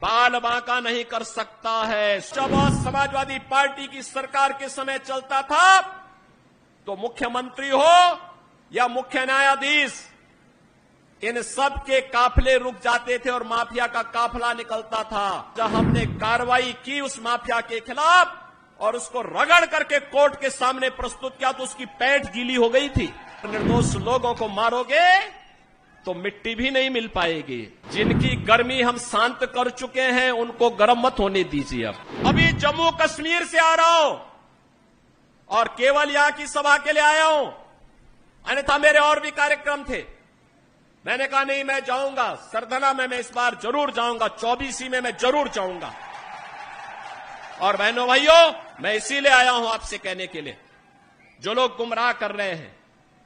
बाल बांका नहीं कर सकता है। जब समाजवादी पार्टी की सरकार के समय चलता था तो मुख्यमंत्री हो या मुख्य न्यायाधीश, इन सब के काफिले रुक जाते थे और माफिया का काफिला निकलता था। जब हमने कार्रवाई की उस माफिया के खिलाफ और उसको रगड़ करके कोर्ट के सामने प्रस्तुत किया तो उसकी पैंट गीली हो गई थी। निर्दोष लोगों को मारोगे तो मिट्टी भी नहीं मिल पाएगी। जिनकी गर्मी हम शांत कर चुके हैं उनको गर्म मत होने दीजिए। अब अभी जम्मू कश्मीर से आ रहा हूं और केवल यहां की सभा के लिए आया हूं, अन्यथा मेरे और भी कार्यक्रम थे। मैंने कहा नहीं, मैं जाऊंगा सरधना में, मैं इस बार जरूर जाऊंगा, 24 में मैं जरूर जाऊंगा। और बहनों भाइयों, मैं इसीलिए आया हूं आपसे कहने के लिए, जो लोग गुमराह कर रहे हैं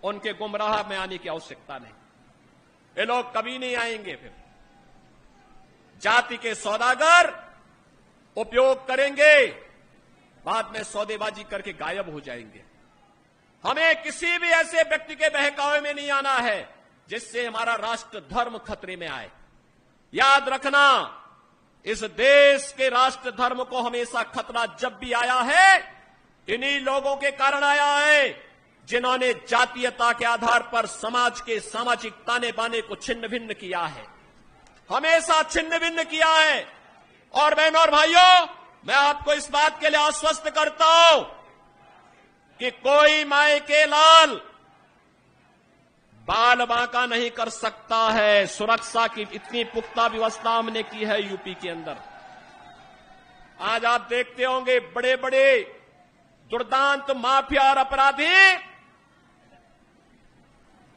उनके गुमराह में आने की आवश्यकता नहीं। ये लोग कभी नहीं आएंगे। फिर जाति के सौदागर उपयोग करेंगे, बाद में सौदेबाजी करके गायब हो जाएंगे। हमें किसी भी ऐसे व्यक्ति के बहकावे में नहीं आना है जिससे हमारा राष्ट्र धर्म खतरे में आए। याद रखना, इस देश के राष्ट्र धर्म को हमेशा खतरा जब भी आया है, इन्हीं लोगों के कारण आया है जिन्होंने जातीयता के आधार पर समाज के सामाजिक ताने बाने को छिन्न भिन्न किया है, हमेशा छिन्न भिन्न किया है। और बहनों और भाइयों, मैं आपको इस बात के लिए आश्वस्त करता हूं कि कोई माय के लाल बाल बांका नहीं कर सकता है। सुरक्षा की इतनी पुख्ता व्यवस्था हमने की है यूपी के अंदर। आज आप देखते होंगे बड़े बड़े दुर्दांत माफिया और अपराधी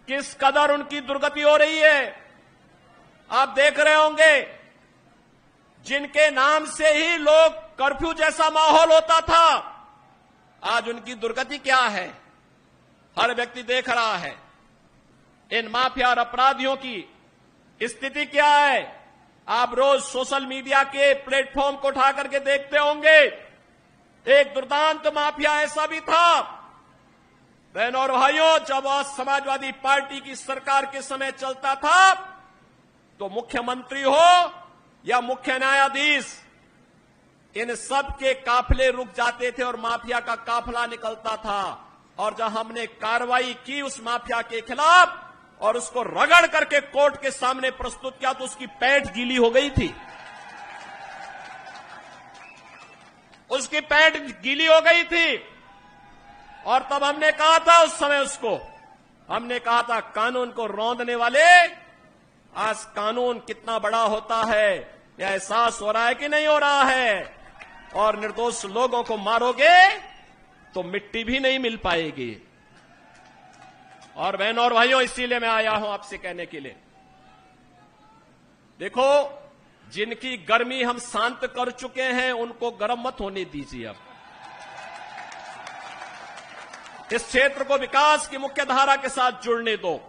किस कदर उनकी दुर्गति हो रही है। आप देख रहे होंगे, जिनके नाम से ही लोग कर्फ्यू जैसा माहौल होता था, आज उनकी दुर्गति क्या है हर व्यक्ति देख रहा है। इन माफिया और अपराधियों की स्थिति क्या है आप रोज सोशल मीडिया के प्लेटफॉर्म को उठा करके देखते होंगे। एक दुर्दांत माफिया ऐसा भी था। बहनों और भाइयों, जब समाजवादी पार्टी की सरकार के समय चलता था तो मुख्यमंत्री हो या मुख्य न्यायाधीश, इन सब के काफिले रुक जाते थे और माफिया का काफिला निकलता था। और जब हमने कार्रवाई की उस माफिया के खिलाफ और उसको रगड़ करके कोर्ट के सामने प्रस्तुत किया तो उसकी पैंट गीली हो गई थी, उसकी पैंट गीली हो गई थी। और तब हमने कहा था, उस समय उसको हमने कहा था, कानून को रौंदने वाले, आज कानून कितना बड़ा होता है यह एहसास हो रहा है कि नहीं हो रहा है। और निर्दोष लोगों को मारोगे तो मिट्टी भी नहीं मिल पाएगी। और बहनों और भाइयों, इसीलिए मैं आया हूं आपसे कहने के लिए, देखो, जिनकी गर्मी हम शांत कर चुके हैं उनको गर्म मत होने दीजिए। अब इस क्षेत्र को विकास की मुख्य धारा के साथ जुड़ने दो।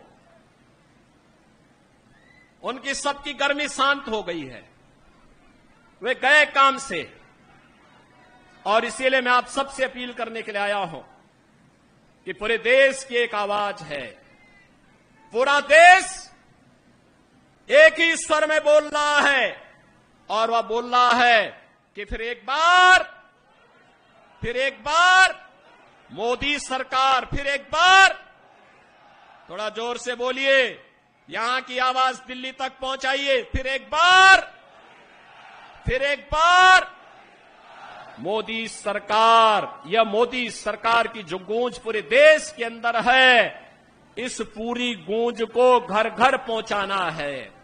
उनकी सबकी गर्मी शांत हो गई है, वे गए काम से। और इसीलिए मैं आप सबसे अपील करने के लिए आया हूं कि पूरे देश की एक आवाज है, पूरा देश एक ही स्वर में बोल रहा है। और वह बोल रहा है कि फिर एक बार मोदी सरकार, फिर एक बार, थोड़ा जोर से बोलिए, यहां की आवाज दिल्ली तक पहुंचाइए, फिर एक बार मोदी सरकार। यह मोदी सरकार की जो गूंज पूरे देश के अंदर है, इस पूरी गूंज को घर घर पहुंचाना है।